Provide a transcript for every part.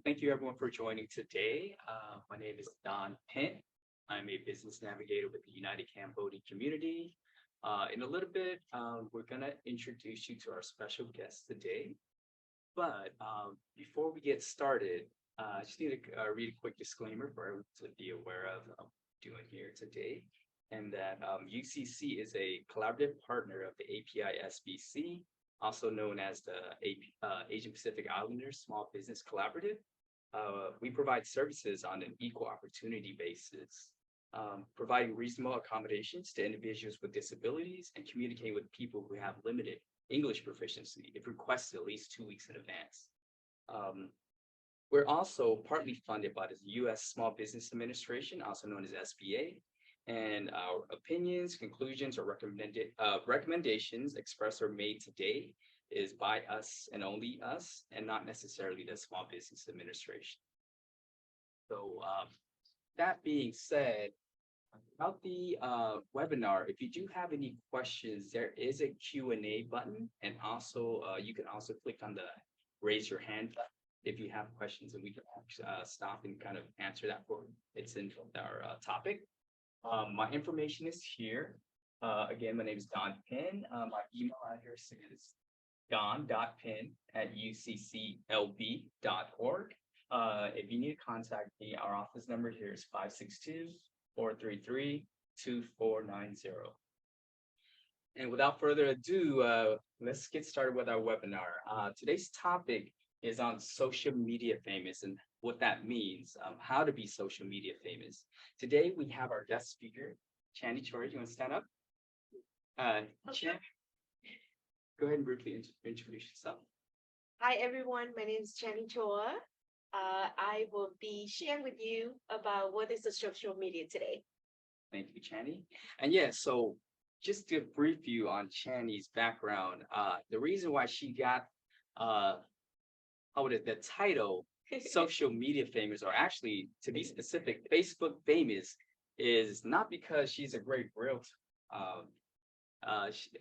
Thank you everyone for joining today. My name is Don Pent. I'm a business navigator with the United Cambodia community. In a little bit, we're gonna introduce you to our special guest today. But before we get started, I just need to read a quick disclaimer for everyone to be aware of doing here today, and that UCC is a collaborative partner of the API SBC, also known as the Asian Pacific Islanders Small Business Collaborative. We provide services on an equal opportunity basis, providing reasonable accommodations to individuals with disabilities and communicating with people who have limited English proficiency if requested at least 2 weeks in advance. We're also partly funded by the U.S. Small Business Administration, also known as SBA, and our opinions, conclusions, or recommendations expressed or made today is by us and only us, and not necessarily the Small Business Administration. So that being said, about the webinar, if you do have any questions, there is a Q&A button, and also you can also click on the raise your hand button if you have questions, and we can stop and kind of answer that for you. It's in our topic. My information is here. Again, my name is Don Pin. My email address is don.pin@ucclb.org. If you need to contact me, our office number here is 562-433-2490. And without further ado, let's get started with our webinar. Today's topic is on social media famous and what that means, how to be social media famous. Today, we have our guest speaker, Chandy Choi. You want to stand up? Chan, go ahead and briefly introduce yourself. Hi, everyone. My name is Chandy Choi. I will be sharing with you about what is the social media today. Thank you, Chandy. And yeah, so just to brief you on Chandy's background, the reason why she got the title social media famous, or actually to be specific, Facebook famous, is not because she's a great realtor.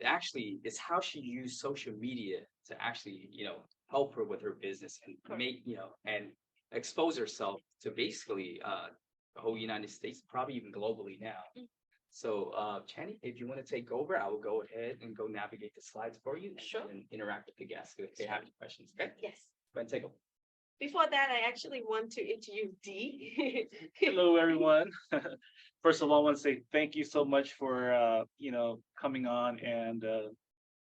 Actually, it's how she used social media to actually, help her with her business and make, and expose herself to basically the whole United States, probably even globally now. So, Chandy, if you want to take over, I will go ahead and go navigate the slides for you. Sure. And interact with the guests if they have any questions. Okay. Yes. Go ahead and take over. Before that, I actually want to introduce Dee. Hello, everyone. First of all, I want to say thank you so much for coming on and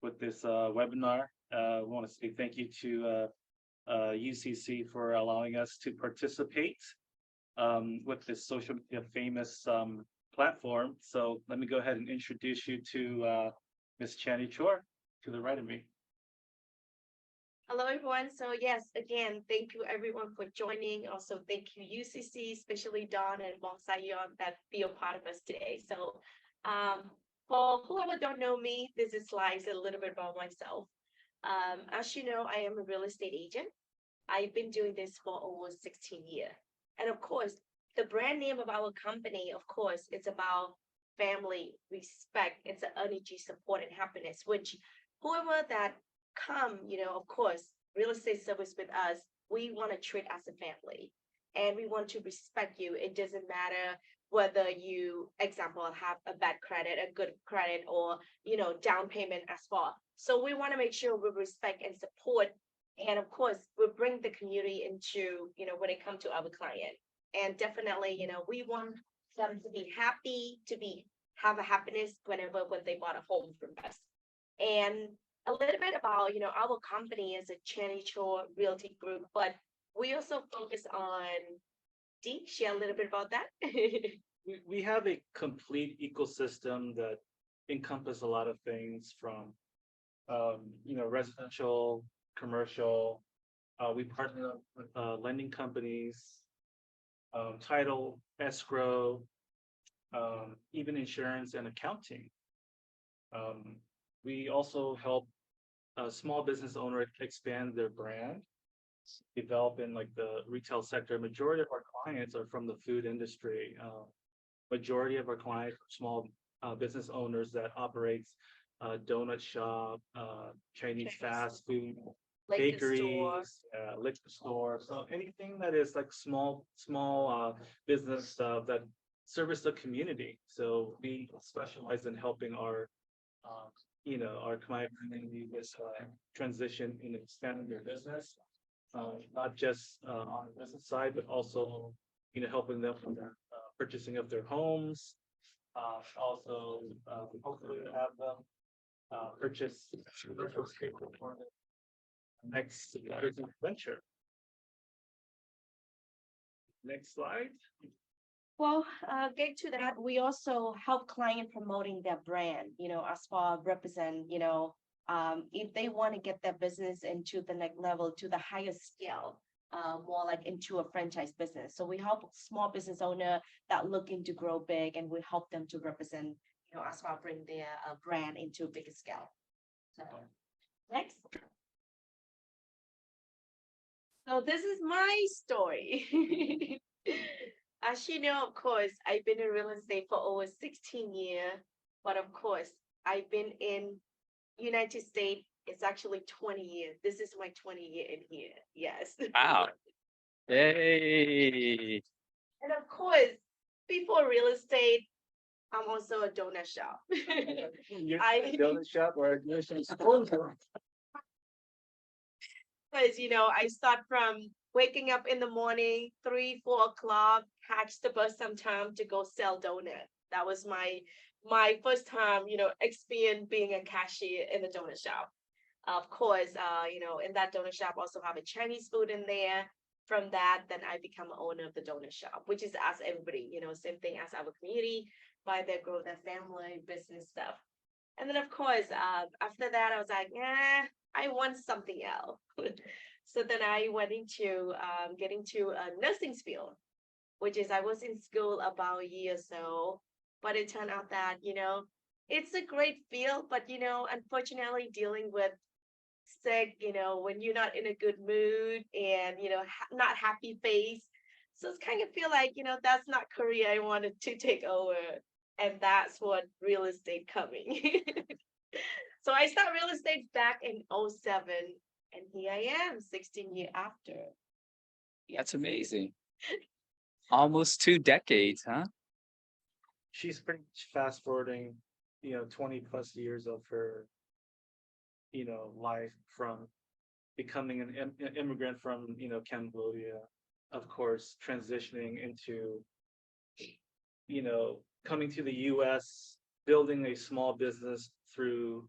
with this webinar. I want to say thank you to UCC for allowing us to participate with this social media famous platform. So let me go ahead and introduce you to Ms. Chandy Choi to the right of me. Hello, everyone. So yes, again, thank you everyone for joining. Also, thank you UCC, especially Don and Bong Sayon that be a part of us today. So for whoever don't know me, this is slides a little bit about myself. As you know, I am a real estate agent. I've been doing this for over 16 years. And of course, the brand name of our company, of course, it's about family, respect, it's an energy, support, and happiness, which whoever that come, of course, real estate service with us, we want to treat as a family and we want to respect you. It doesn't matter whether you, example, have a bad credit, a good credit, or, down payment as well. So we want to make sure we respect and support. And of course, we bring the community into, when it comes to our client. And definitely, we want them to be happy, have a happiness when they bought a home from us. And a little bit about, our company is a Chandy Choi Realty Group, but we also focus on, Dee, share a little bit about that. We have a complete ecosystem that encompasses a lot of things from, residential, commercial. We partner with lending companies, title, escrow, even insurance and accounting. We also help small business owners expand their brand, develop in like the retail sector. Majority of our clients are from the food industry. Majority of our clients are small business owners that operates donut shop, Chinese fast food, Liquor store. bakeries, liquor store, so anything that is like small business that service the community. So we specialize in helping our our Khmer community with transition in expanding their business. Not just on the business side, but also, helping them with their purchasing of their homes. Also, hopefully to have them purchase real estate for the next business venture. Next slide. Well, get to that. We also help client promoting their brand, as far represent, if they want to get their business into the next level, to the highest scale, more like into a franchise business. So we help small business owner that looking to grow big, and we help them to represent, as far bring their brand into a bigger scale. So next. So this is my story. As you know, of course, I've been in real estate for over 16 years, but of course, I've been in United States. It's actually 20 years. This is my 20 year in here. Yes. Wow. Yay. And of course, before real estate, I'm also a donut shop. You're I- a donut shop or a donut shop? Because I start from waking up in the morning, 3-4 o'clock, catch the bus sometime to go sell donut. That was my first time, experience being a cashier in the donut shop. Of course, in that donut shop also have a Chinese food in there. From that, then I become an owner of the donut shop, which is as everybody, same thing as our community, buy their grow their family business stuff. And then of course, after that, I was like, I want something else. So then I went into getting to a nursing field, which is I was in school about a year or so, but it turned out that, it's a great field, but, unfortunately dealing with sick, when you're not in a good mood and, not happy face. So it's kind of feel like, that's not career I wanted to take over. And that's what real estate coming. So I started real estate back in 2007, and here I am 16 years after. That's amazing. Almost 2 decades, huh? She's pretty much fast forwarding, 20 plus years of her, life from becoming an immigrant from, Cambodia, of course, transitioning into, coming to the US, building a small business through,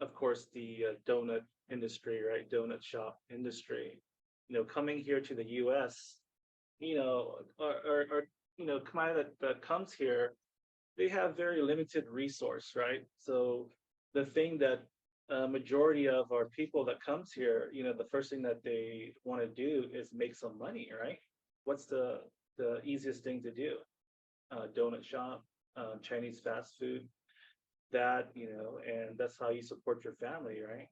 of course, the donut industry, right? Donut shop industry, coming here to the US, or Khmer that comes here, they have very limited resource, right? So the thing that majority of our people that comes here, the first thing that they want to do is make some money, right? What's the easiest thing to do? Donut shop, Chinese fast food, that, and that's how you support your family, right?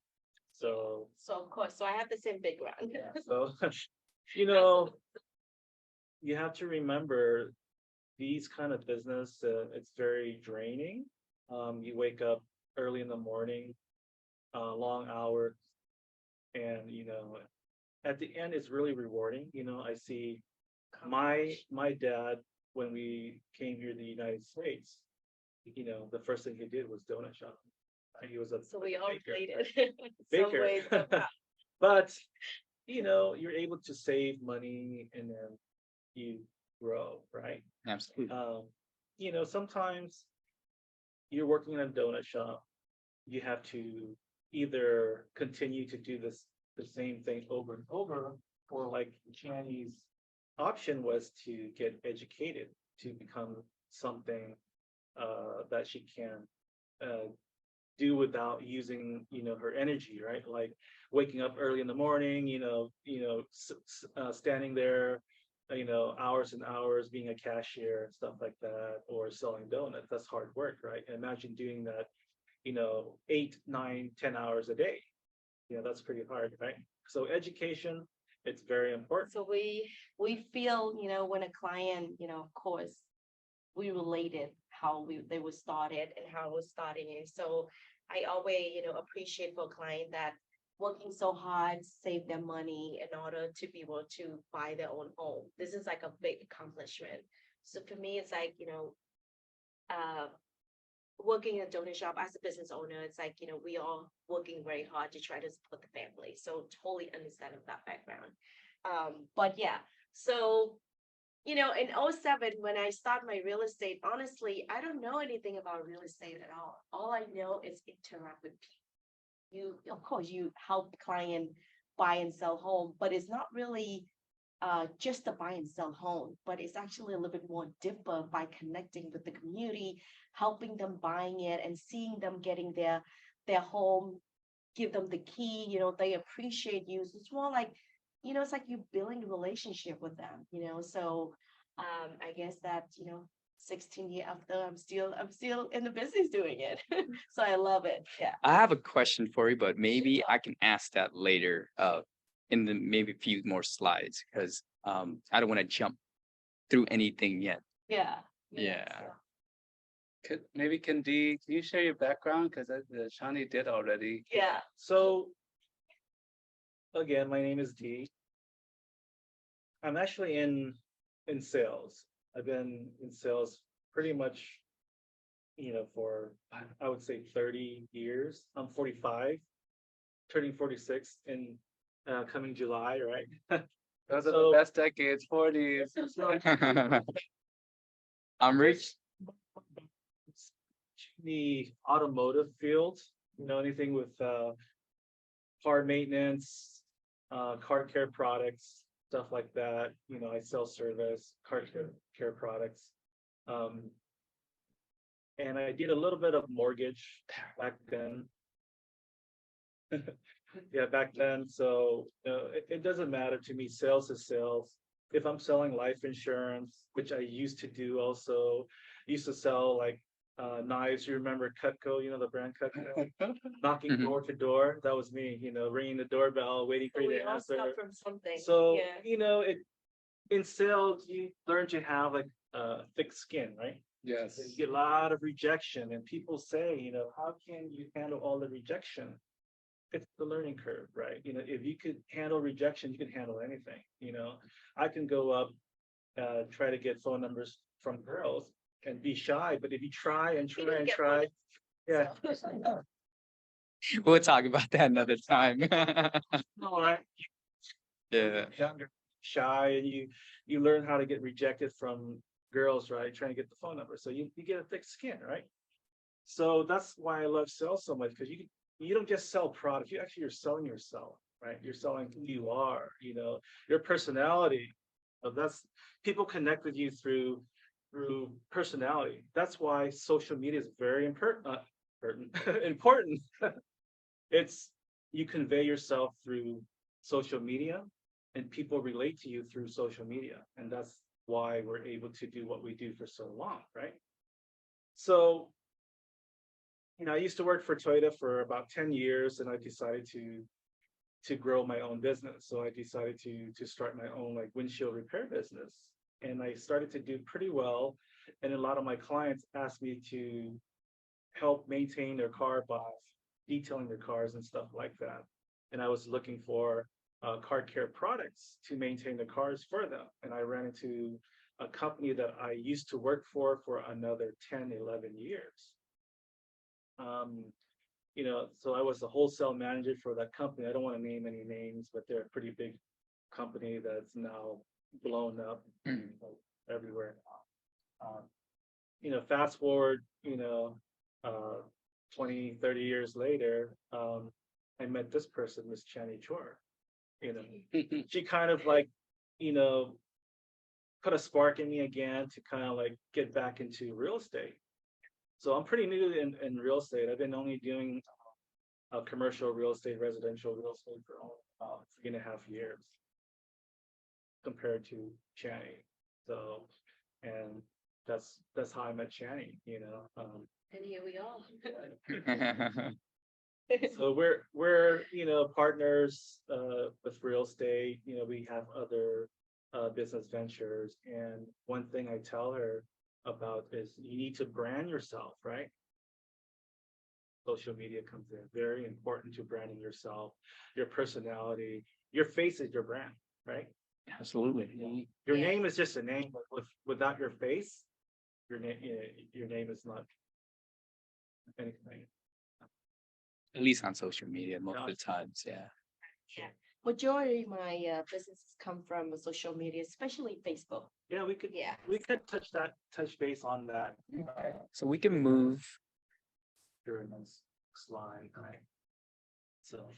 So Of course, so I have the same background. yeah, so you have to remember these kind of business, it's very draining. You wake up early in the morning, long hours, and at the end it's really rewarding. I see my dad, when we came here to the United States, the first thing he did was donut shop. He was a So we all baker, related. right? Some Baker. ways somehow. But you're able to save money and then you grow, right? Absolutely. Sometimes you're working in a donut shop, you have to either continue to do the same thing over and over, or like Channy's option was to get educated to become something that she can do without using her energy, right? Like waking up early in the morning, standing there, hours and hours being a cashier and stuff like that, or selling donuts. That's hard work, right? And imagine doing that 8, 9, 10 hours a day. That's pretty hard, right? So education, it's very important. So we feel, when a client, of course, we related how they were started and how it was starting. And so I always, appreciate for a client that working so hard, save their money in order to be able to buy their own home. This is like a big accomplishment. So for me, it's like, uh, working in a donut shop as a business owner, it's like, we all working very hard to try to support the family. So totally understand of that background. But yeah, so in '07, when I start my real estate, honestly, I don't know anything about real estate at all. All I know is interact with people. Of course, you help the client buy and sell home, but it's not really just to buy and sell home, but it's actually a little bit more deeper by connecting with the community, helping them buying it and seeing them getting their home, give them the key, they appreciate you. So it's more like, it's like you building a relationship with them, so I guess that, 16 years after I'm still in the business doing it. So I love it. Yeah. I have a question for you, but maybe I can ask that later, in the maybe a few more slides, because I don't want to jump through anything yet. Yeah. Yeah. Can you share your background? Because Shani did already. Yeah. So again, my name is D. I'm actually in sales. I've been in sales pretty much, for I would say 30 years. I'm 45, turning 46 in coming July, right? Those are So- the best decades, 40s. I'm rich. The automotive field, anything with car maintenance, car care products, stuff like that. I sell service, car care products. And I did a little bit of mortgage back then. Yeah, back then. So it doesn't matter to me. Sales is sales. If I'm selling life insurance, which I used to do also, used to sell like knives. You remember Cutco, the brand Cutco? Knocking Mhm. door to door. That was me, ringing the doorbell, waiting for So you we to all answer. start from something. So, Yeah. in sales, you learn to have like thick skin, right? Yes. You get a lot of rejection, and people say, how can you handle all the rejection? It's the learning curve, right? If you could handle rejection, you can handle anything. I can go up, try to get phone numbers from girls and be shy, but if you try and You try don't and get try, one. yeah. We'll talk about that another time. All right. Yeah. Younger, shy, and you learn how to get rejected from girls, right? Trying to get the phone number. So you get a thick skin, right? So that's why I love sales so much, because you don't just sell product, you're selling yourself, right? You're selling who you are, your personality. That's people connect with you through personality. That's why social media is very important. Important. It's you convey yourself through social media, and people relate to you through social media, and that's why we're able to do what we do for so long, right? So, I used to work for Toyota for about 10 years, and I decided to grow my own business. So I decided to start my own like windshield repair business, and I started to do pretty well. And a lot of my clients asked me to help maintain their car by detailing their cars and stuff like that. And I was looking for car care products to maintain the cars for them. And I ran into a company that I used to work for another 10, 11 years. So I was the wholesale manager for that company. I don't want to name any names, but they're a pretty big company that's now blown up everywhere. Fast forward, 20, 30 years later, I met this person, Miss Chani Chor. She kind of like, put a spark in me again to kind of like get back into real estate. So I'm pretty new in real estate. I've been only doing commercial real estate, residential real estate for about 3.5 years compared to Chani. So, and that's how I met Chani, And here we are. So we're partners with real estate. We have other business ventures, and one thing I tell her about is you need to brand yourself, right? social media comes in. Very important to branding yourself, your personality. Your face is your brand, right? Absolutely. Your Yeah. name is just a name, but without your face, your name is not anything. At least on social media, most of Yeah. the times, yeah. Yeah. Majority of my businesses come from social media, especially Facebook. Yeah, Yeah. we could touch base on that So we can move. during this slide, right? So.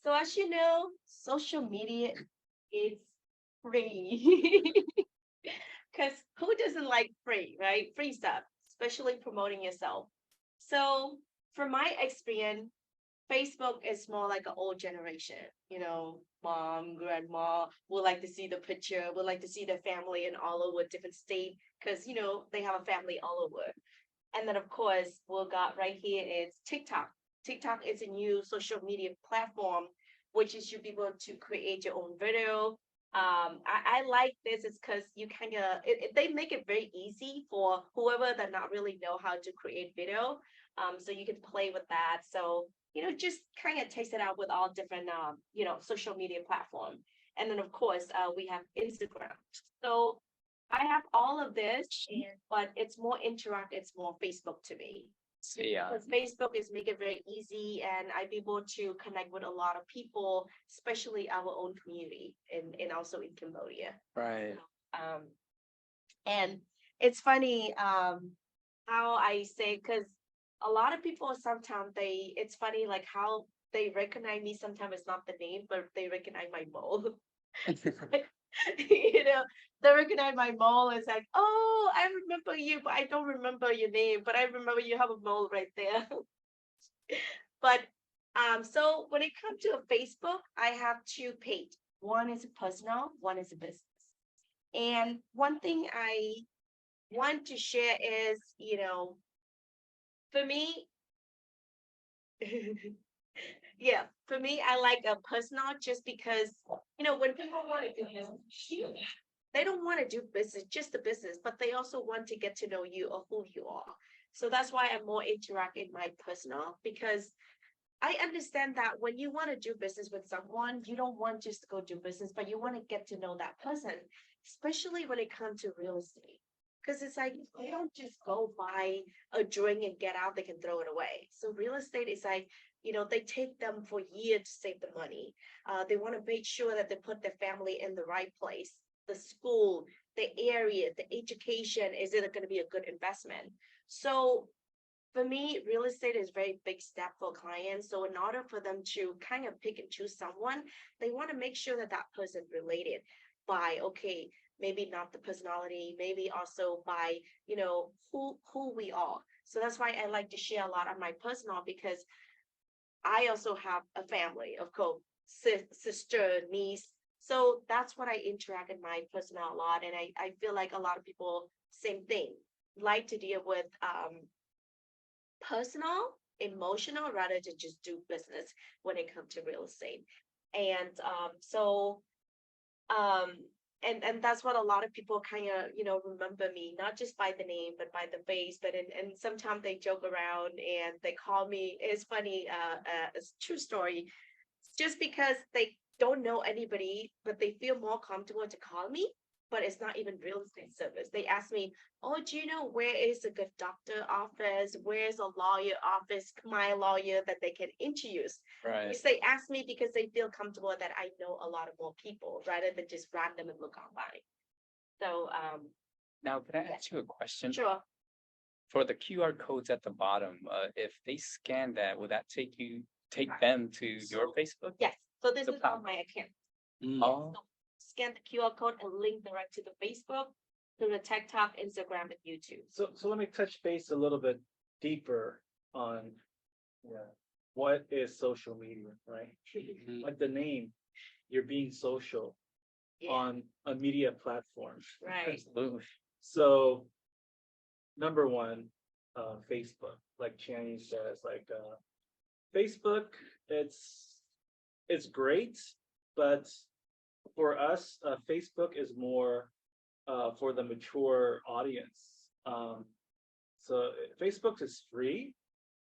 So as you know, social media is free. Because who doesn't like free, right? Free stuff, especially promoting yourself. So from my experience, Facebook is more like an old generation, mom, grandma would like to see the picture, would like to see their family in all over different state because, they have a family all over. And then, of course, we got right here is TikTok. TikTok is a new social media platform, which is you be able to create your own video. I like this is because you kind of they make it very easy for whoever that not really know how to create video. So you can play with that. So just kind of taste it out with all different social media platform. And then of course we have Instagram. So I have all of this, but it's more interact. It's more Facebook to me. Yeah. Because Facebook is make it very easy, and I'm able to connect with a lot of people, especially our own community, and also in Cambodia. Right. And it's funny how I say because a lot of people sometimes it's funny like how they recognize me. Sometimes it's not the name, but they recognize my mole. you know, they recognize my mole. It's like, oh, I remember you, but I don't remember your name. But I remember you have a mole right there. But so when it comes to a Facebook, I have two page. One is personal, one is a business. And one thing I want to share is, for me, yeah, for me, I like a personal just because, when people want to do business, they don't want to do business, just the business, but they also want to get to know you or who you are. So that's why I'm more interact in my personal because I understand that when you want to do business with someone, you don't want just to go do business, but you want to get to know that person, especially when it comes to real estate. Because it's like they don't just go buy a drink and get out, they can throw it away. So real estate is like, they take them for years to save the money. They want to make sure that they put their family in the right place, the school, the area, the education, is it going to be a good investment? So for me, real estate is very big step for clients. So in order for them to kind of pick and choose someone, they want to make sure that that person related by, okay, maybe not the personality, maybe also by, who we are. So that's why I like to share a lot of my personal because I also have a family, of course, sister, niece. So that's what I interact in my personal a lot. And I feel like a lot of people, same thing, like to deal with personal, emotional, rather than just do business when it comes to real estate. And and that's what a lot of people kind of remember me, not just by the name but by the face. But and sometimes they joke around and they call me, it's funny, it's a true story, just because they don't know anybody but they feel more comfortable to call me, but it's not even real estate service. They ask me, oh, do you know where is a good doctor office? Where's a lawyer office, my lawyer that they can introduce? Right. Which they ask me because they feel comfortable that I know a lot of more people rather than just random and look online. So Now, can I ask you a question? sure. For the QR codes at the bottom, if they scan that, will that take them to your Facebook? Yes. So this The is on my account. Oh, So scan the QR code and link direct to the Facebook, to the TikTok, Instagram, and YouTube. So let me touch base a little bit deeper on what is social media, right? Like the name, you're being social Yeah. on a media platform. Right. absolutely. So number one, Facebook, like Channing says, like Facebook, it's great, but for us, Facebook is more for the mature audience. So Facebook is free.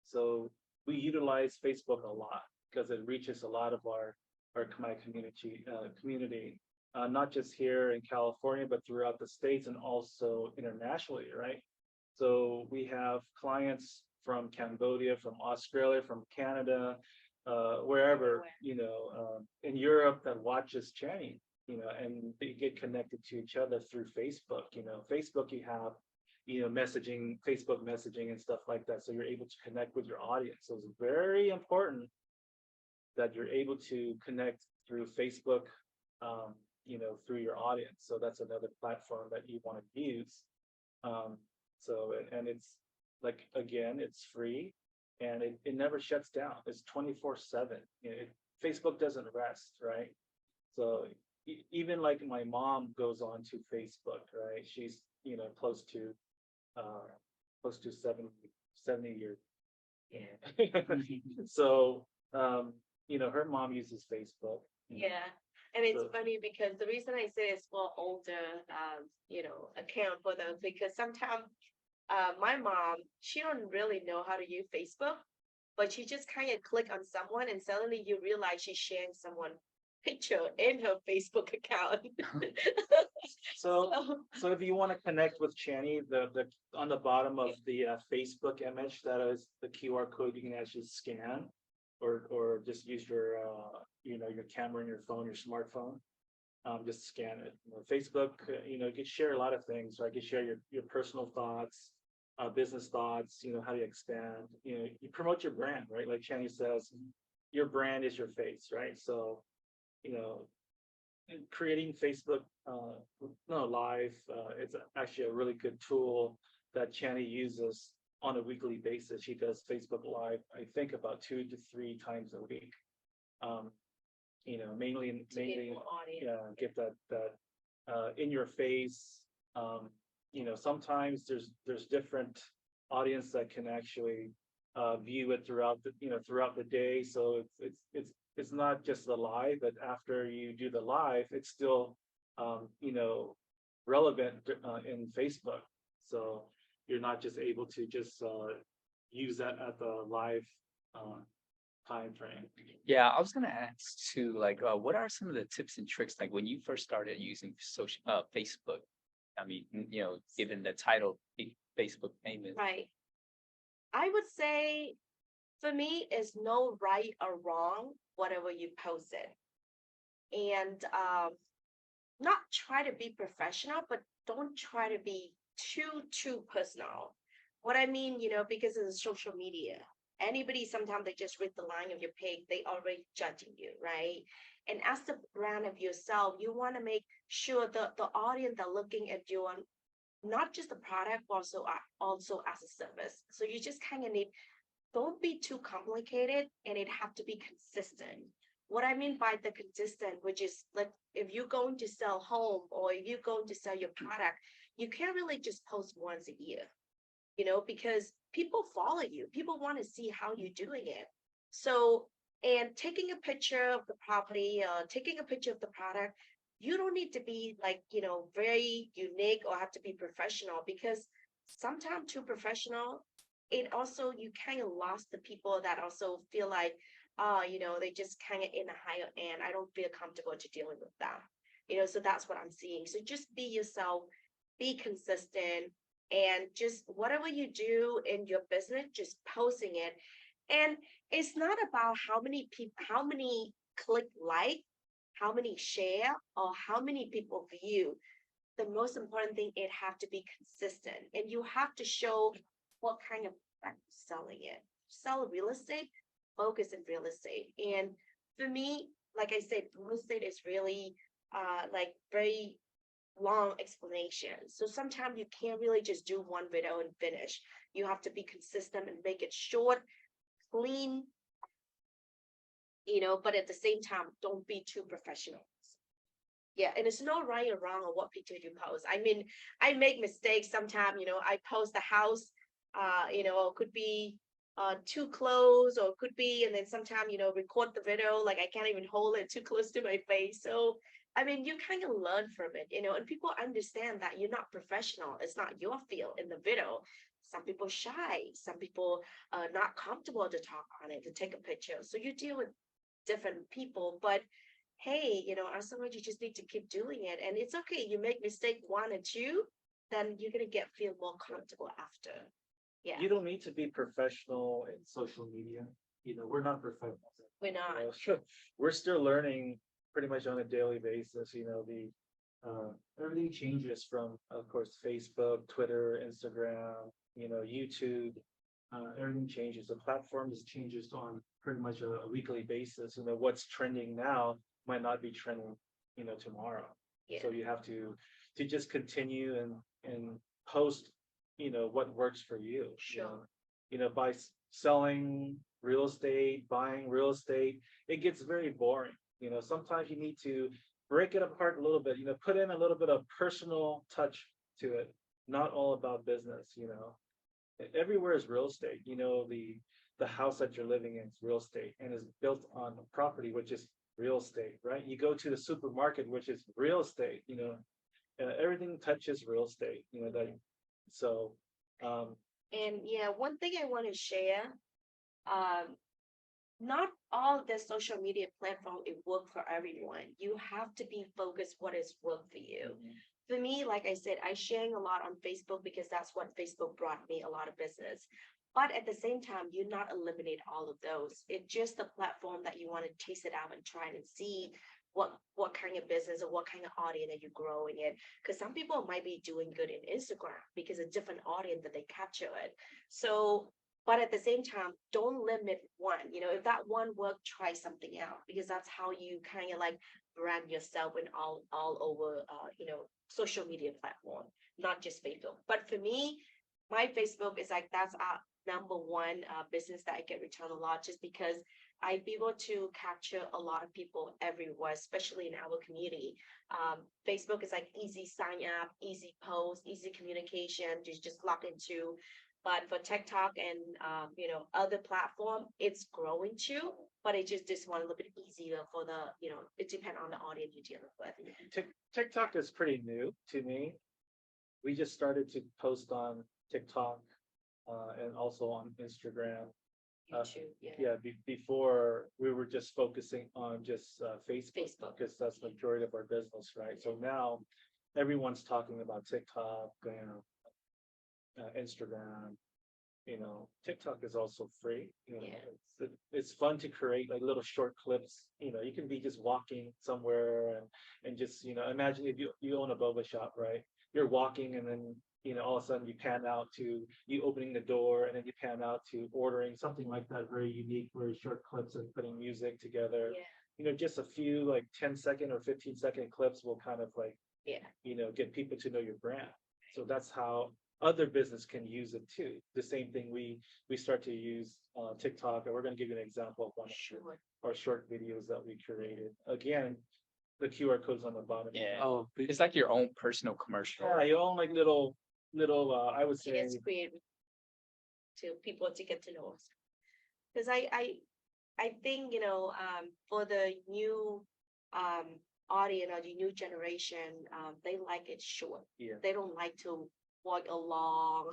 So we utilize Facebook a lot because it reaches a lot of our Khmer community, not just here in California, but throughout the states and also internationally, right? So we have clients from Cambodia, from Australia, from Canada, wherever, in Europe that watches Channing, and they get connected to each other through Facebook. Facebook, you have, messaging, Facebook messaging and stuff like that. So you're able to connect with your audience. So it's very important that you're able to connect through Facebook, through your audience. So that's another platform that you want to use. And it's like, again, it's free and it never shuts down. It's 24/7. Facebook doesn't rest, right? So even like my mom goes on to Facebook, right? She's, close to 70 years. Yeah. So, her mom uses Facebook. Yeah. And it's So- funny because the reason I say it's for older, account for them, because sometimes my mom, she don't really know how to use Facebook, but she just kind of click on someone and suddenly you realize she's sharing someone picture in her Facebook account. So, so if you want to connect with Channy, the on the bottom of the Facebook image, that is the QR code you can actually scan, or just use your your camera in your phone, your smartphone. Just scan it. Facebook, you can share a lot of things, right? You can share your personal thoughts, business thoughts, how you expand, you promote your brand, right? Like Channy says, your brand is your face, right? So, creating Facebook Live, it's actually a really good tool that Channy uses on a weekly basis. She does Facebook Live, I think about 2 to 3 times a week. Mainly, To get more audience. yeah, get that in your face. Sometimes there's different audience that can actually view it throughout the day. So it's not just the live, but after you do the live, it's still relevant in Facebook. So you're not just able to just use that at the live time frame. Yeah, I was gonna ask too, like, what are some of the tips and tricks, like when you first started using Facebook? I mean, given the title, Facebook famous. Right. I would say for me, is no right or wrong, whatever you posted. And not try to be professional, but don't try to be too personal. What I mean, because it's social media. Anybody, sometimes they just read the line of your page, they already judging you, right? And as the brand of yourself, you want to make sure the audience are looking at you on not just the product, but also as a service. So you just kind of need, don't be too complicated, and it have to be consistent. What I mean by the consistent, which is like if you're going to sell home or if you're going to sell your product, you can't really just post once a year, because people follow you. People want to see how you're doing it. So, and taking a picture of the property, taking a picture of the product, you don't need to be like, very unique or have to be professional, because sometimes too professional, it also, you kind of lost the people that also feel like, they just kind of in a higher end. I don't feel comfortable to dealing with them. So that's what I'm seeing. So just be yourself, be consistent, and just whatever you do in your business, just posting it. And it's not about how many people, how many click like, how many share, or how many people view. The most important thing, it have to be consistent, and you have to show what kind of product you're selling it. Sell real estate, focus in real estate. And for me, like I said, real estate is really like very long explanation. So sometimes you can't really just do one video and finish. You have to be consistent and make it short, clean, but at the same time, don't be too professional. Yeah, and it's no right or wrong on what picture you post. I mean, I make mistakes sometimes, I post the house, it could be too close, or it could be, and then sometimes, record the video, like I can't even hold it too close to my face. So, I mean, you kind of learn from it, and people understand that you're not professional. It's not your field in the video. some people shy, some people not comfortable to talk on it, to take a picture. So you deal with different people, but hey, as someone you just need to keep doing it. And it's okay, you make mistake one or two, then you're gonna feel more comfortable after. Yeah, You don't need to be professional in social media. We're not professionals. we're not. We're still learning pretty much on a daily basis, everything changes from, of course, Facebook, Twitter, Instagram, YouTube. Everything changes. The platforms changes on pretty much a weekly basis. What's trending now might not be trending, tomorrow. Yeah. So you have to just continue and post, what works for you. Sure. By selling real estate, buying real estate, it gets very boring. Sometimes you need to break it apart a little bit, put in a little bit of personal touch to it, not all about business. Everywhere is real estate. The house that you're living in is real estate and is built on a property, which is real estate, right? You go to the supermarket, which is real estate. Everything touches real estate. So. And yeah, one thing I want to share, not all the social media platform it work for everyone. You have to be focused what is work for you. For me, like I said, I sharing a lot on Facebook because that's what Facebook brought me a lot of business. But at the same time, you not eliminate all of those. It's just the platform that you want to taste it out and try and see what kind of business or what kind of audience are you growing it. Because some people might be doing good in Instagram because a different audience that they capture it. So, but at the same time, don't limit one. If that one work, try something out because that's how you kind of like brand yourself in all over social media platform, not just Facebook. But for me, my Facebook is like that's our number one business that I get return a lot just because I'm able to capture a lot of people everywhere, especially in our community. Facebook is like easy sign up, easy post, easy communication, just log into. But for TikTok and other platform, it's growing too. But it just this one a little bit easier for the it depends on the audience you're dealing with. TikTok is pretty new to me. We just started to post on TikTok and also on Instagram. YouTube, Before we were just focusing on just Facebook because that's the majority of our business, right? So now everyone's talking about TikTok and Instagram. TikTok is also free. It's fun to create like little short clips. You can be just walking somewhere and just imagine if you own a boba shop, right? You're walking and then all of a sudden you pan out to you opening the door and then you pan out to ordering something like that, very unique, very short clips and putting music together. Just a few like 10-second or 15-second clips will kind of like get people to know your brand. So that's how other business can use it too. The same thing we start to use TikTok, and we're going to give you an example of one of our short videos that we created. Again, the QR code's on the bottom. Oh, it's like your own personal commercial. Yeah, your own like little I would say It's created to people to get to know us. Because I think for the new audience or the new generation, they like it short. They don't like to walk a long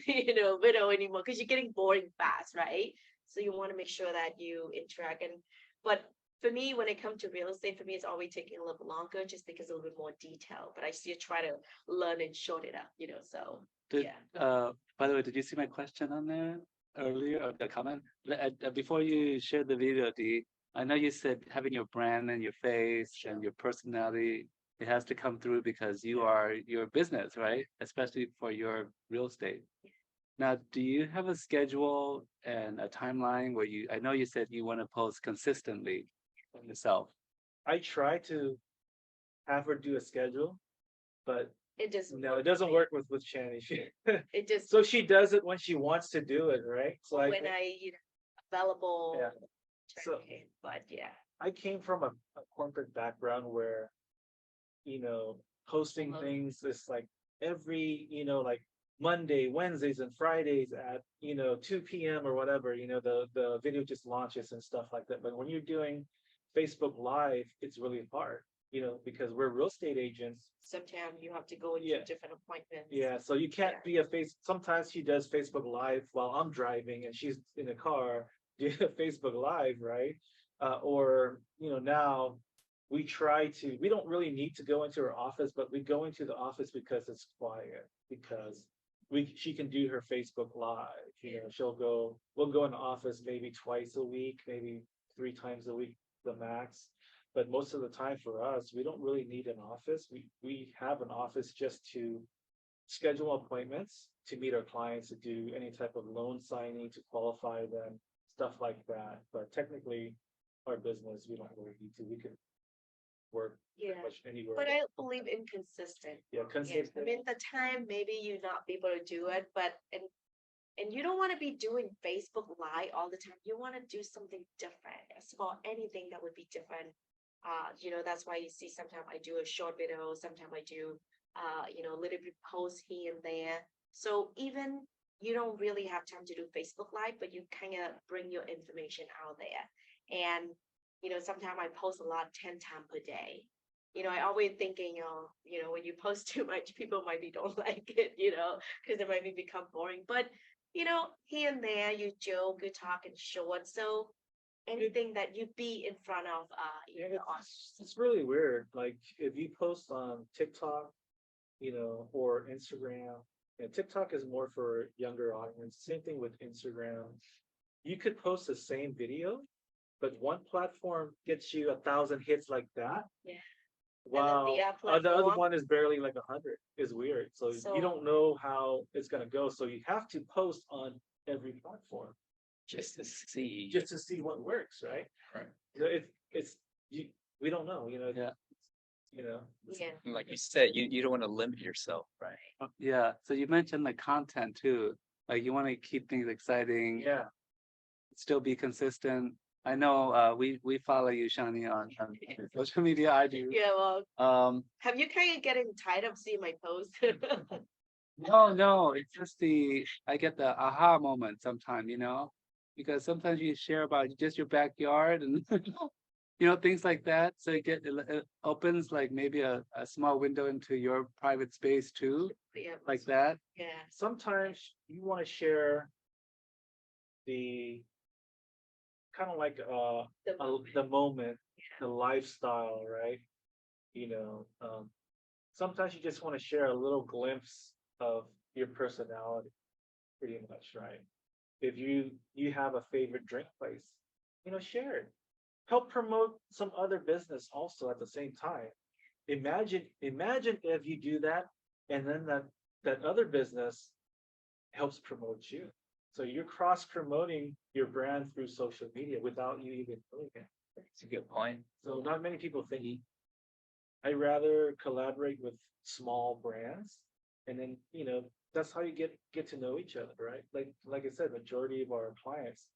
video anymore because you're getting boring fast, right? So you want to make sure that you interact. But for me, when it comes to real estate, for me, it's always taking a little bit longer just because a little bit more detail. But I still try to learn and short it up, so By the way, did you see my question on there earlier, or the comment? Before you shared the video, I know you said having your brand and your face and your personality, it has to come through because you are your business, right? Especially for your real estate. Now, do you have a schedule and a timeline where I know you said you want to post consistently yourself. I try to have her do a schedule, but it just it doesn't work with Shani. it just So she does it when she wants to do it, right? So when I available. So but I came from a corporate background where posting things is like every like Monday, Wednesdays, and Fridays at 2 p.m. or whatever. The video just launches and stuff like that. But when you're doing Facebook Live, it's really hard. because we're real estate agents. Sometimes you have to go into Yeah. different appointments. Yeah, so you can't Yeah. be sometimes she does Facebook Live while I'm driving and she's in the car doing a Facebook Live, right? Or, now we don't really need to go into her office, but we go into the office because it's quiet, because she can do her Facebook Live, we'll go in the office maybe twice a week, maybe 3 times a week, the max. But most of the time for us, we don't really need an office. We have an office just to schedule appointments, to meet our clients, to do any type of loan signing, to qualify them, stuff like that. But technically, our business, we don't really need to. We can work pretty Yeah. much anywhere. But I believe in consistent. Yeah, Yeah, I consistent. mean, the time maybe you not be able to do it, but and you don't want to be doing Facebook Live all the time. You want to do something different. As for anything that would be different. That's why you see sometimes I do a short video, sometimes I do a little bit post here and there. So even you don't really have time to do Facebook Live, but you kind of bring your information out there. And sometimes I post a lot 10 times per day. I always thinking, when you post too much, people might be don't like it, because it might be become boring. But here and there, you joke, you talk and short. So anything that you be in front of, Yeah, it's really weird. Like if you post on TikTok, or Instagram, and TikTok is more for younger audience. Same thing with Instagram. You could post the same video, but one platform gets you 1,000 hits like that. Yeah. Wow. the The other platform- one is barely like 100. It's weird. So So- you don't know how it's gonna go. So you have to post on every platform Just to see. just to see what works, right? Right. We don't know, Yeah. yeah, Like you said, you don't want to limit yourself, right? Yeah, so you mentioned the content too, like you want to keep things exciting, Yeah. still be consistent. I know, we follow you, Shani, on social media, I do. yeah. Well, Have have you kind of getting tired of seeing my posts? no, it's just I get the aha moment sometime, because sometimes you share about just your backyard and things like that. So it opens like maybe a small window into your private space too, Yeah, like that. yeah, Sometimes you want to share the kind of like the moment, the lifestyle, right? Sometimes you just want to share a little glimpse of your personality, pretty much, right? If you have a favorite drink place, share it. Help promote some other business also at the same time. Imagine if you do that, and then that other business helps promote you. So you're cross promoting your brand through social media without you even knowing it. It's a good point. So not many people think I rather collaborate with small brands, and then that's how you get to know each other, right? Like I said, majority of our clients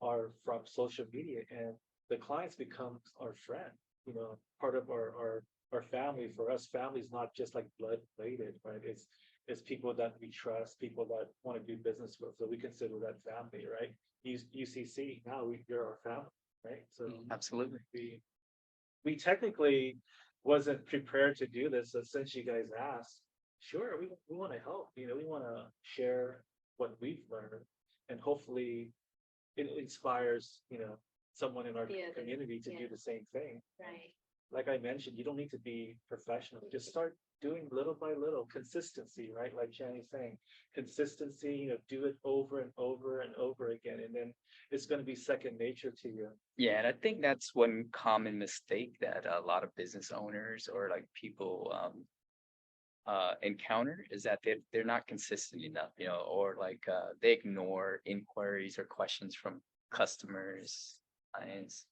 are from social media, and the clients become our friend. Part of our family. For us, family is not just like blood related, right? It's people that we trust, people that want to do business with. So we consider that family, right? UCC now you're our family, right? So Absolutely. we technically wasn't prepared to do this, so since you guys asked, sure, we want to help. We want to share what we've learned, and hopefully it inspires someone in our Yeah, community to do yeah. the same thing. right. Like I mentioned, you don't need to be professional. Just start doing little by little. Consistency, right? Like Jenny's saying, consistency. Do it over and over and over again, and then it's going to be second nature to you. Yeah, and I think that's one common mistake that a lot of business owners or like people encounter is that they're not consistent enough, or like they ignore inquiries or questions from customers, clients.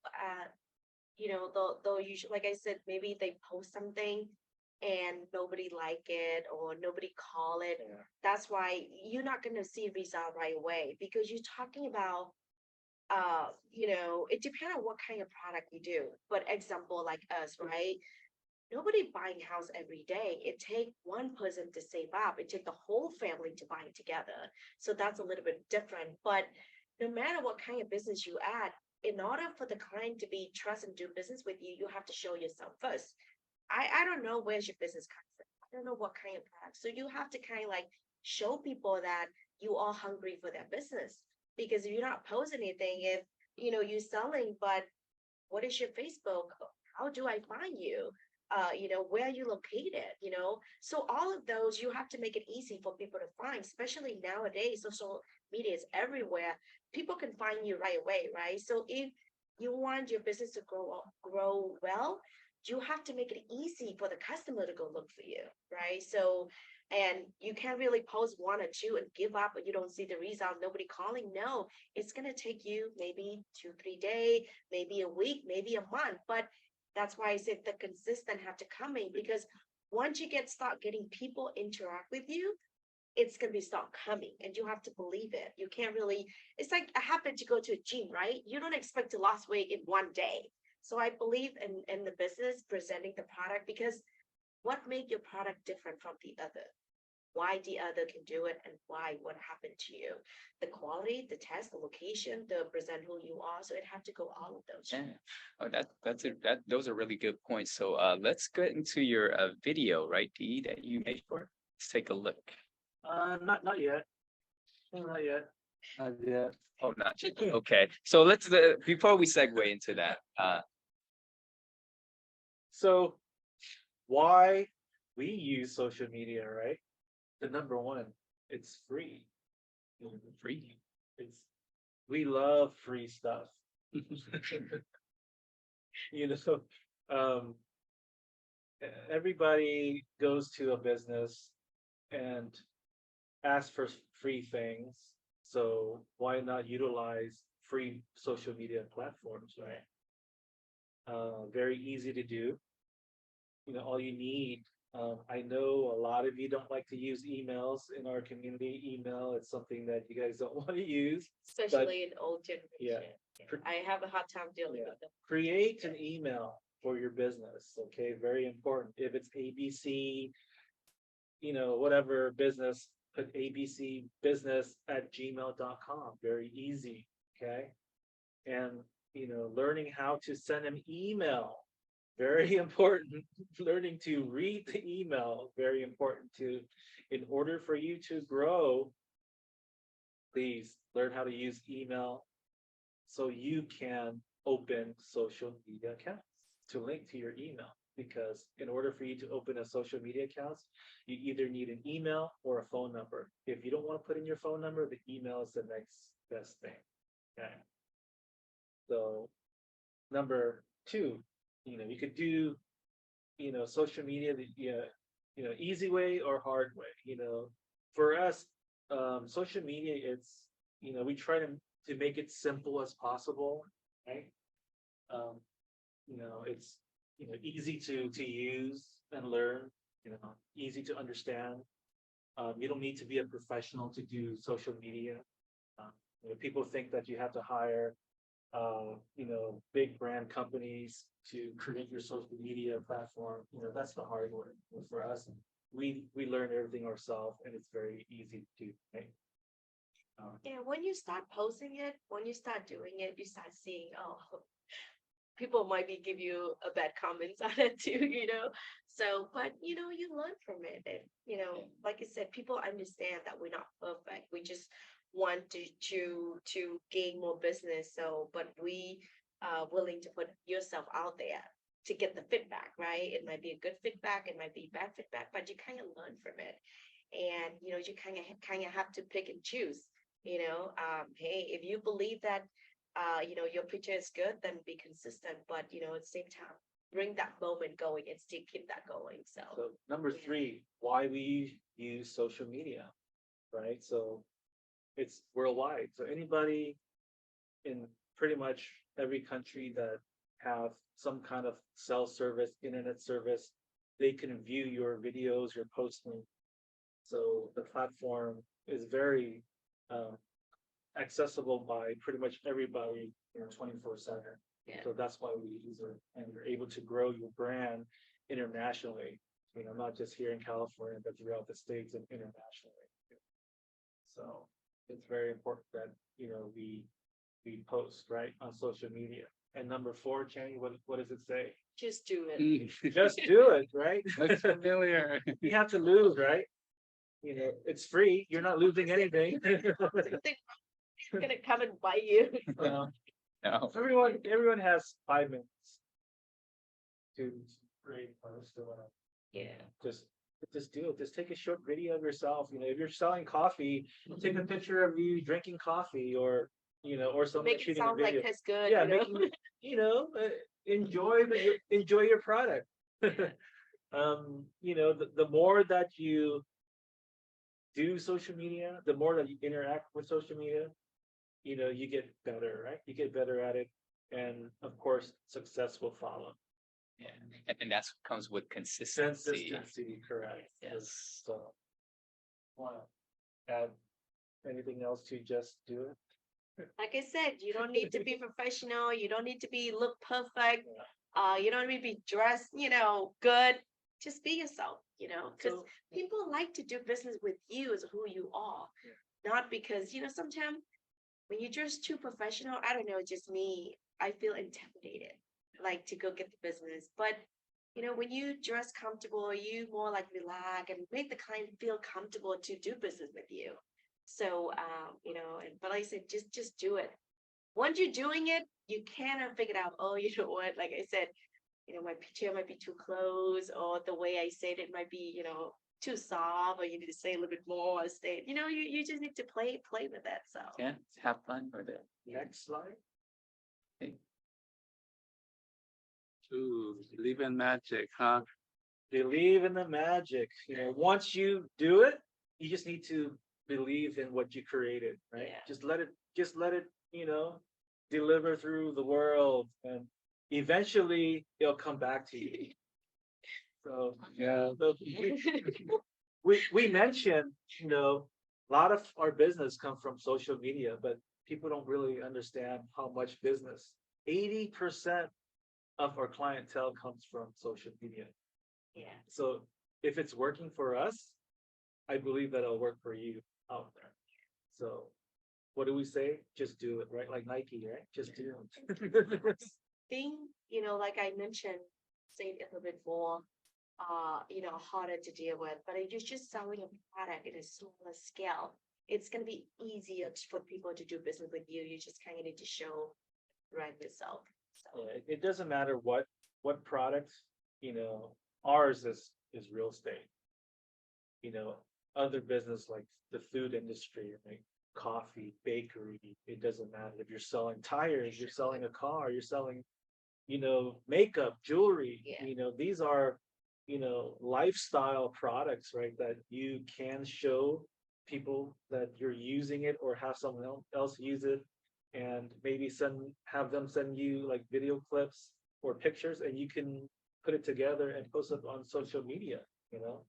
They'll usually, like I said, maybe they post something and nobody like it or nobody call it. Yeah. That's why you're not gonna see result right away because you're talking about it depends on what kind of product you do. But example like us, right? Nobody buying house every day. It take one person to save up. It take the whole family to buy it together. So that's a little bit different. But no matter what kind of business you add, in order for the client to be trust and do business with you, you have to show yourself first. I don't know where's your business coming from. I don't know what kind of product. So you have to kind of like show people that you are hungry for their business. Because if you're not posting anything, if you're selling, but what is your Facebook? How do I find you? Where are you located? So all of those you have to make it easy for people to find, especially nowadays, social media is everywhere. People can find you right away, right? So if you want your business to grow well, you have to make it easy for the customer to go look for you, right? So and you can't really post one or two and give up, but you don't see the result, nobody calling. No, it's gonna take you maybe 2, 3 days, maybe a week, maybe a month. But that's why I said the consistent have to come in, because once you start getting people interact with you, it's gonna be start coming, and you have to believe it. You can't really. It's like I happen to go to a gym, right? You don't expect to lose weight in one day. So I believe in the business presenting the product, because what make your product different from the other? Why the other can do it, and why what happened to you? The quality, the test, the location, the present who you are. So it have to go all of those. Yeah. Oh, those are really good points. So let's get into your video, right, Dee, that you made for it. Let's take a look. Not yet. Not yet. Yeah. Oh, not yet. Okay. So let's before we segue into that, So why we use social media, right? The number one, it's free. free. We love free stuff. Um, everybody goes to a business and asks for free things. So why not utilize free social media platforms, right? Very easy to do. All you need. I know a lot of you don't like to use emails in our community. Email, it's something that you guys don't want to use. Especially in old generation. Yeah. I have a hard time dealing Yeah. with them. Create an email for your business. Okay, very important. If it's ABC, whatever business, put abcbusiness@gmail.com. Very easy. Okay. And learning how to send an email. Very important. Learning to read the email, very important too. In order for you to grow, please learn how to use email so you can open social media accounts to link to your email. Because in order for you to open a social media account, you either need an email or a phone number. If you don't want to put in your phone number, the email is the next best thing. Okay. So number two, you could do, social media, easy way or hard way. For us, social media, it's, we try to make it simple as possible, right? It's, easy to use and learn, easy to understand. You don't need to be a professional to do social media. People think that you have to hire big brand companies to create your social media platform. That's the hard work. For us, we learn everything ourselves, and it's very easy to do, right? Yeah, when you start posting it, when you start doing it, you start seeing, oh, people might be give you a bad comments on it too. So, but you learn from it. And, like I said, people understand that we're not perfect. We just want to gain more business. So, but we willing to put yourself out there to get the feedback, right? It might be a good feedback, it might be bad feedback, but you kind of learn from it. And you kind of have to pick and choose. Hey, if you believe that your picture is good, then be consistent. But at the same time, bring that moment going and still keep that going. So number three, why we use social media, right? So it's worldwide. So anybody in pretty much every country that have some kind of cell service, internet service, they can view your videos, your posting. So the platform is very accessible by pretty much everybody 24/7. Yeah. So that's why we use it, and you're able to grow your brand internationally, not just here in California, but throughout the states and internationally. So it's very important that we post right on social media. And number 4, Channing, what does it say? Just do it. Just do it, right? Looks familiar. You have to lose, right? You know, it's free. You're not losing anything. It's gonna come and bite you. Well, No. everyone has 5 minutes to create a post or whatever. Yeah. Just do it. Just take a short video of yourself. You know, if you're selling coffee, take a picture of you drinking coffee, or you know, or someone Make it shooting a sound like video. it's good, Yeah, you know? making it, you know, enjoy your product. You know, the more that you do social media, the more that you interact with social media, you know, you get better, right? You get better at it, and of course, success will follow. Yeah, and that's what comes with consistency. Consistency, correct. Yes. So, wanna add anything else to just do it? Like I said, you don't need to be professional, you don't need to be look perfect, you don't need to be dressed, you know, good. Just be yourself, you know, because So, people like to do business with you as who you are. Not because, you know, sometimes when you're just too professional, I don't know, just me, I feel intimidated, like to go get the business. But you know, when you dress comfortable, you more like relax and make the client feel comfortable to do business with you. So you know, and but like I said, just do it. Once you're doing it, you kind of figure out, oh, you know what, like I said, you know, my chair might be too close, or the way I said it might be, you know, too soft, or you need to say a little bit more, or stay, you know, you just need to play with it. So Yeah, have fun with it. next slide. Ooh, believe in magic, huh? Believe in the magic. You know, once you do it, you just need to believe in what you created, right? Yeah. Just let it, you know, deliver through the world, and eventually it'll come back to you. So, Yeah. so we mentioned, you know, a lot of our business come from social media, but people don't really understand how much business. 80% of our clientele comes from social media. yeah. So if it's working for us, I believe that it'll work for you out there. So what do we say? Just do it, right? Like Nike, right? Just do it. Thing, you know, like I mentioned, say it a little bit more, you know, harder to deal with, but if you're just selling a product in a smaller scale, it's gonna be easier for people to do business with you. You just kind of need to show right yourself. So Yeah, it doesn't matter what product, you know, ours is real estate. You know, other business like the food industry, like coffee, bakery, it doesn't matter. If you're selling tires, you're selling a car, you're selling, you know, makeup, jewelry, Yeah. you know, these are, you know, lifestyle products, right? That you can show people that you're using it, or have someone else use it, and maybe have them send you like video clips or pictures, and you can put it together and post it on social media, you know.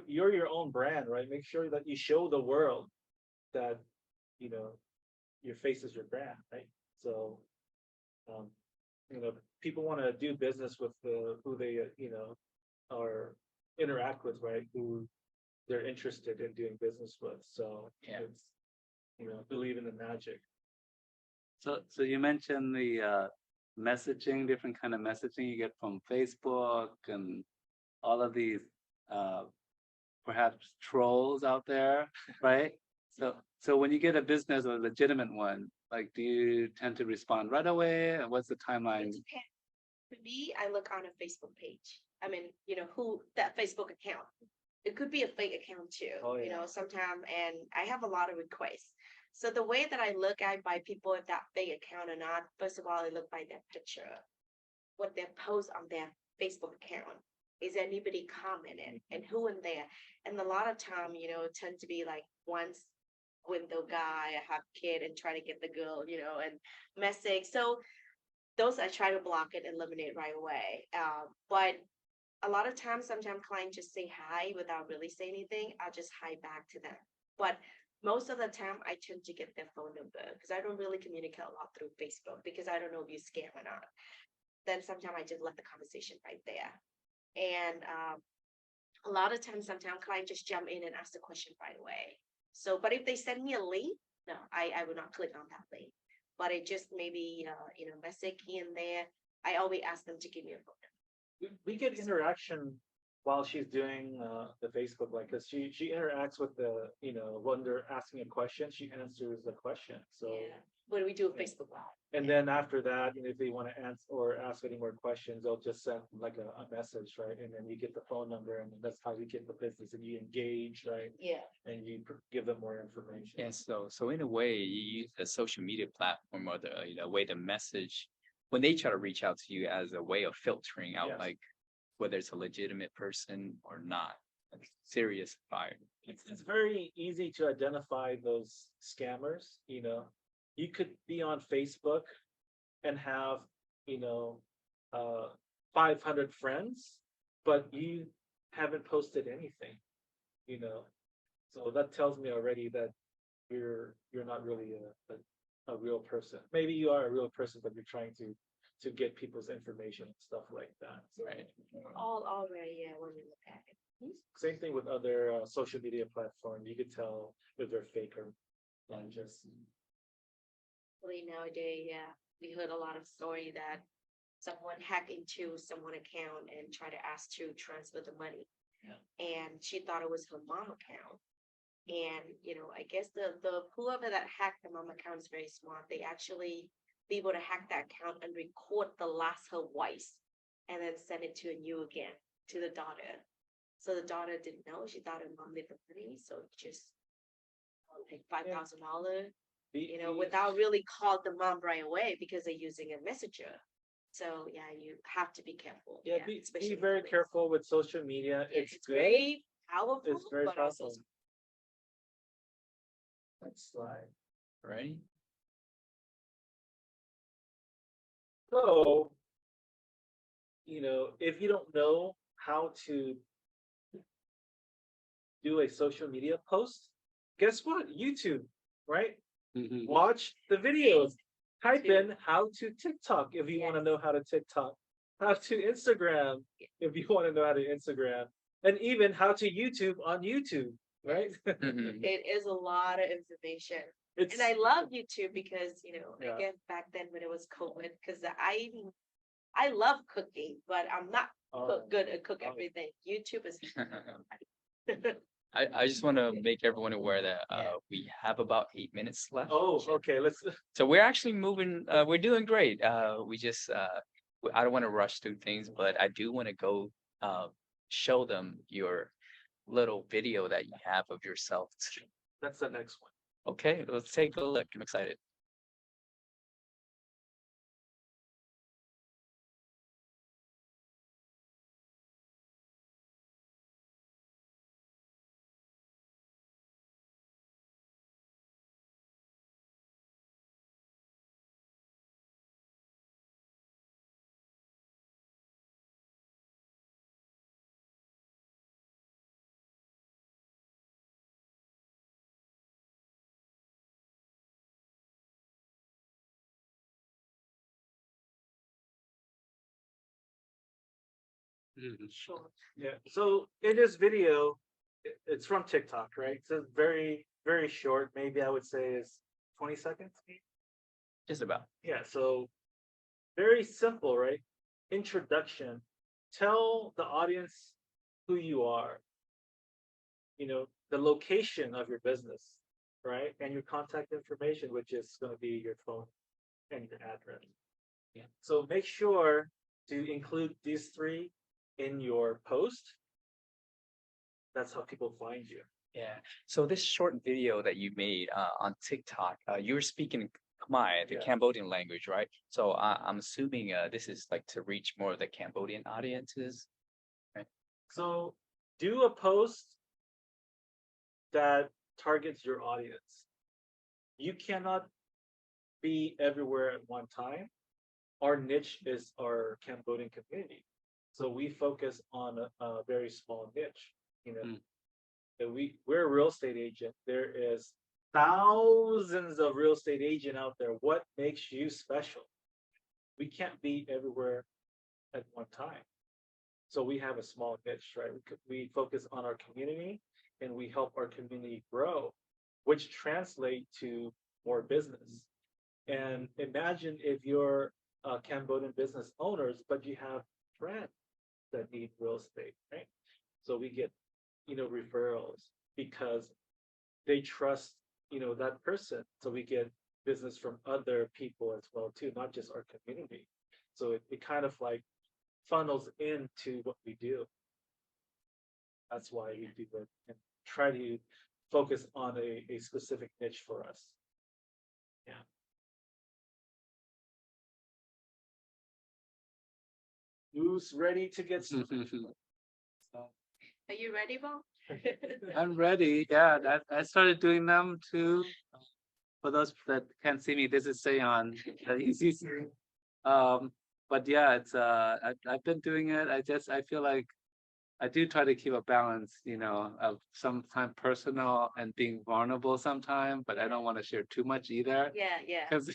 You're your own brand, right? Make sure that you show the world that, you know, your face is your brand, right? So, um, you know, people want to do business with who they, you know, are interact with, right? Who they're interested in doing business with. So Yeah. it's, you know, believe in the magic. So you mentioned the messaging, different kind of messaging you get from Facebook and all of these perhaps trolls out there, right? So when you get a business, a legitimate one, like do you tend to respond right away? And what's the it timeline? depends. For me, I look on a Facebook page. I mean, you know, who that Facebook account. It could be a fake account too, Oh, you yeah. know, sometime, and I have a lot of requests. So the way that I look at by people if that fake account or not, first of all, I look by their picture, what they post on their Facebook account. Is anybody commenting and who in there? And a lot of time, you know, it tend to be like once window guy, I have kid and try to get the girl, you know, and message. So those I try to block it, eliminate right away. But a lot of times, sometimes clients just say hi without really saying anything. I'll just hi back to them. But most of the time, I tend to get their phone number because I don't really communicate a lot through Facebook because I don't know if you scam or not. Then sometimes I just let the conversation right there. And a lot of times, sometimes clients just jump in and ask the question right away. So, but if they send me a link, no, I will not click on that link. but it just maybe, message here and there. I always ask them to give me a phone. We get interaction while she's doing the Facebook, like, cause she interacts with the, when they're asking a question, she answers the question, so. Yeah, when we do a Yeah. Facebook Live. And then after that, if they wanna answer or ask any more questions, they'll just send like a message, right? And then you get the phone number and that's how you get the business and you engage, right? Yeah, And you give them more information. Yeah, so in a way, you use the social media platform or the way the message, when they try to reach out to you as a way of filtering out Yes. like whether it's a legitimate person or not, a serious buyer. It's very easy to identify those scammers, You could be on Facebook and have, 500 friends, but you haven't posted anything, So that tells me already that you're not really a real person. Maybe you are a real person, but you're trying to get people's information and stuff like that. So, Right. all right, yeah, when you look at it. same thing with other social media platforms. You could tell if they're fake or not just. Really nowadays, yeah, we heard a lot of story that someone hacked into someone account and tried to ask to transfer the money. Yeah. And she thought it was her mom account. And, I guess the whoever that hacked the mom account is very smart. They actually be able to hack that account and record the last her voice and then send it to you again, to the daughter. So the daughter didn't know. She thought her mom made the money, so just like $5,000. Without really called the mom right away because they're using a messenger. So yeah, you have to be careful. Yeah, be especially very nowadays. careful with social media. Yeah, It's good. very powerful. It's very but also powerful. Next slide. Right? So, if you don't know how to do a social media post, guess what? YouTube, right? Mhm. Watch the videos. Type Too. in how to TikTok if you want to Yes. know how to TikTok. How to Instagram if you want to know how to Instagram. And even how to YouTube on YouTube, right? Mhm. It is a lot of information. It's And I love YouTube because, Yeah. again, back then when it was COVID, because I love cooking, but I'm not good at cook Oh. everything. YouTube is I just want to make everyone aware that Yeah. we have about 8 minutes left. Oh, okay. Let's. So we're actually moving, we're doing great. We just I don't want to rush through things, but I do want to go show them your little video that you have of yourself. That's the next one. Okay, let's take a look. I'm excited. Mhm. sure. Yeah. So in this video, it's from TikTok, right? So very, very short. Maybe I would say is 20 seconds. Just about. Yeah. So very simple, right? Introduction. Tell the audience who you are. The location of your business, right? And your contact information, which is going to be your phone and your address. Yeah. So make sure to include these three in your post. That's how people find you. Yeah. So this short video that you made on TikTok, you were speaking Khmer, the Yeah. Cambodian language, right? So I'm assuming this is like to reach more of the Cambodian audiences. So do a post that targets your audience. You cannot be everywhere at one time. Our niche is our Cambodian community. So we focus on a very small niche, Mm. And we're a real estate agent. There is thousands of real estate agent out there. What makes you special? We can't be everywhere at one time. So we have a small niche, right? We focus on our community and we help our community grow, which translate to more business. And imagine if you're Cambodian business owners, but you have friends that need real estate, right? So we get, referrals because they trust, that person. So we get business from other people as well too, not just our community. So it kind of like funnels into what we do. That's why we do it and try to focus on a specific niche for us. Yeah. Who's ready to get started? Are you ready, Bob? I'm ready. Yeah, I started doing them too. For those that can't see me, this is Seon. But yeah, it's I've been doing it. I feel like I do try to keep a balance, of sometimes personal and being vulnerable sometimes, but I don't want to share too much either. Yeah, yeah. Because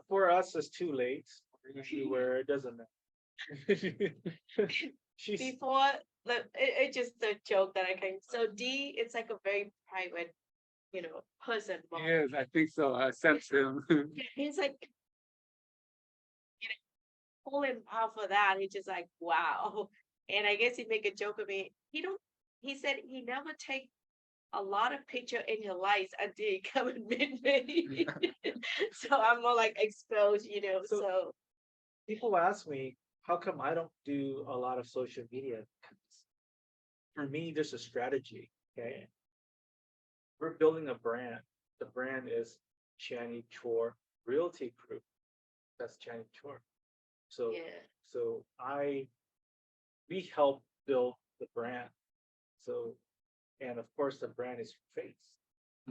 For us, it's too late. Usually where it doesn't matter. She's Before it's just a joke that I can. So D, it's like a very private, person. Bob. yes, I think so. I sense him. He's like, pulling power for that. He's just like, wow. And I guess he make a joke of me. He said he never take a lot of picture in your life until you come and meet me. So I'm more like exposed, So- so people ask me, how come I don't do a lot of social media? 'Cause for me, there's a strategy. Okay. We're building a brand. The brand is Channy Chor Realty Group. That's Channy Chor. So yeah. so we help build the brand. So, and of course the brand is your face.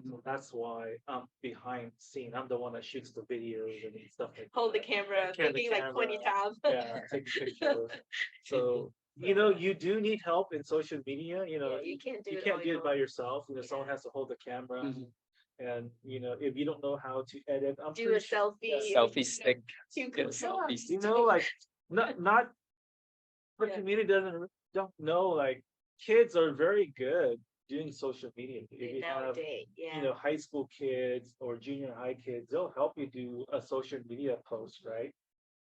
So that's why I'm behind scene. I'm the one that shoots the videos and stuff like Hold the that. camera, Hand the thinking like 20 camera. times. Yeah, take pictures. So, you do need help in social media, Yeah, you can't do you it can't all do your it by own. yourself, someone has to hold the camera. Mhm. And, if you don't know how to edit, I'm Do a pretty sure- selfie. Selfie stick. Too Get a cool. selfie You stick. know, like, not, the Yeah. community don't know, like, kids are very good doing social media. If you have, Nowadays, yeah. high school kids or junior high kids, they'll help you do a social media post, right?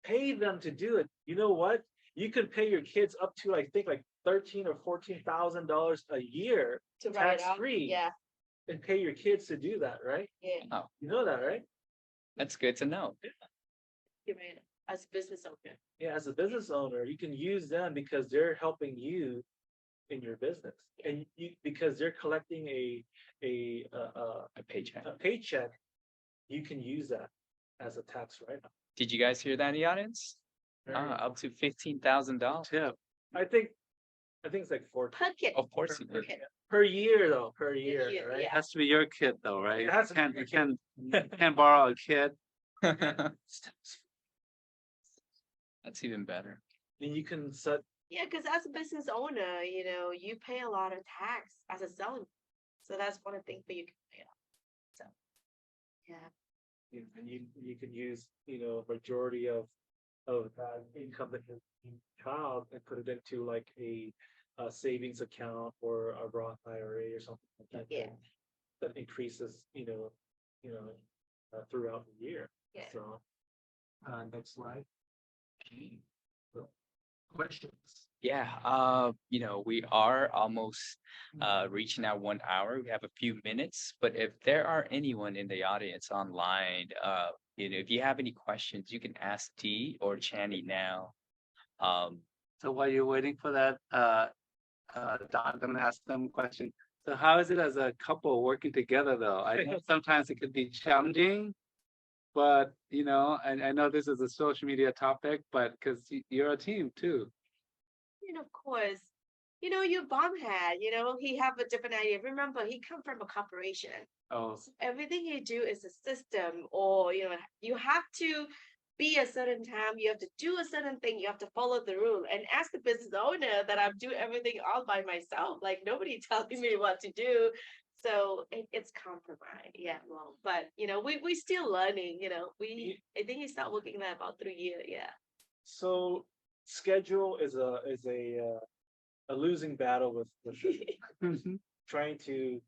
Pay them to do it. You know what? You could pay your kids up to, I think, like $13,000 or $14,000 a year To write it tax out. free. Yeah, and pay your kids to do that, right? yeah. You know that, right? That's good to know. You're right. As a business owner. Yeah, as a business owner, you can use them because they're helping you in your business, and because they're collecting a Paycheck. paycheck, you can use that as a tax write-off. Did you guys hear that in the audience? Up to $15,000. Tip. I think it's like Per kid. Of course you did. Okay. per year though, per year, year, right? It has to be your kid though, right? It has to be You your can't, you can't borrow a kid. That's even better. And you can set, Yeah, because as a business owner, you pay a lot of tax as a selling. So that's one of the things that you can pay off. So, yeah. and you can use, majority of that income that your child and put it into like a savings account or a Roth IRA or something like that. Yeah. That increases, throughout the year. Yeah. So, next slide. So, questions? Yeah, we are almost reaching our 1 hour. We have a few minutes, but if there are anyone in the audience online, if you have any questions, you can ask T or Channy now. So while you're waiting for that, Don, I'm gonna ask them a question. So how is it as a couple working together though? I know sometimes it could be challenging. But, I know this is a social media topic, but because you're a team too. Of course, your bomb head, he have a different idea. Remember, he come from a corporation. Oh, So everything you do is a system, or you have to be a certain time, you have to do a certain thing, you have to follow the rule. And as the business owner, that I'm doing everything all by myself, like nobody telling me what to do. So it's compromise, yeah. Well, but we still learning. I think he started working there about 3 years, yeah. So schedule is a losing battle with trying to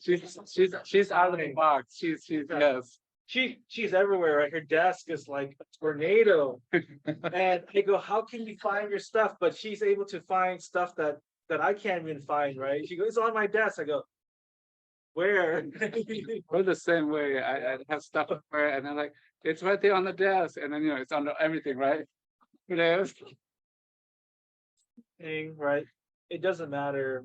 she's out of the box. She's yes. she's everywhere, right? Her desk is like a tornado. And I go, how can you find your stuff? But she's able to find stuff that I can't even find, right? She goes, it's on my desk. I go, where? We're the same way. I have stuff where, and I'm like, it's right there on the desk, and then it's under everything, right? It is. Thing, right? It doesn't matter.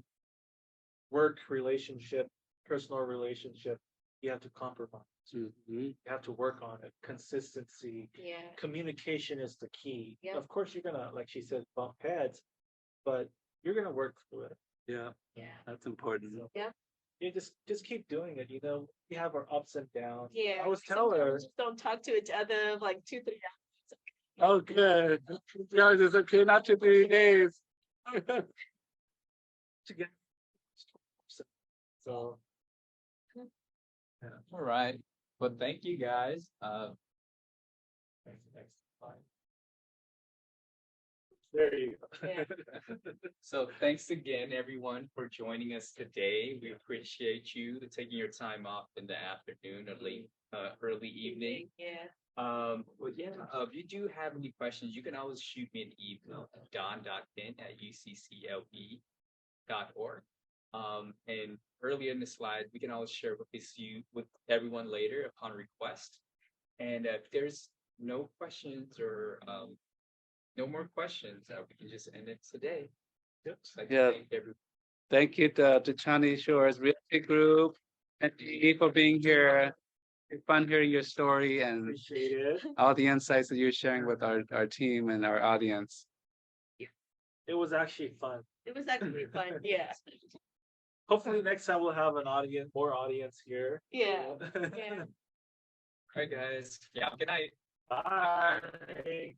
Work relationship, personal relationship, you have to compromise. Mhm. You have to work on it. Consistency, Yeah, communication is the key. Yeah. Of course, you're gonna, like she said, bump heads, but you're gonna work through it. Yeah, yeah, that's important. You just keep doing it. We have our ups and downs. yeah. I always tell her, Sometimes just don't talk to each other like 2-3 hours. Oh, good. Guys, it's okay, not to 3 days. to get. So. All right. Well, thank you guys. Next slide. There you go. Yeah. So thanks again, everyone, for joining us today. We appreciate you taking your time off in the afternoon or late, early evening. Yeah, But yeah, if you do have any questions, you can always shoot me an email at don.pin@ucclb.org. And earlier in the slide, we can always share with everyone later upon request. And if there's no questions or no more questions, we can just end it today. Yep. Just like to Yeah. thank everyone. Thank you to Chani Shores Realty Group and Dee for being here. It's fun hearing your story and Appreciate it. all the insights that you're sharing with our team and our audience. It was actually fun. it was actually fun. Yeah, Hopefully next time we'll have more audience here. yeah, yeah. All right, guys. Yeah, good night. Bye.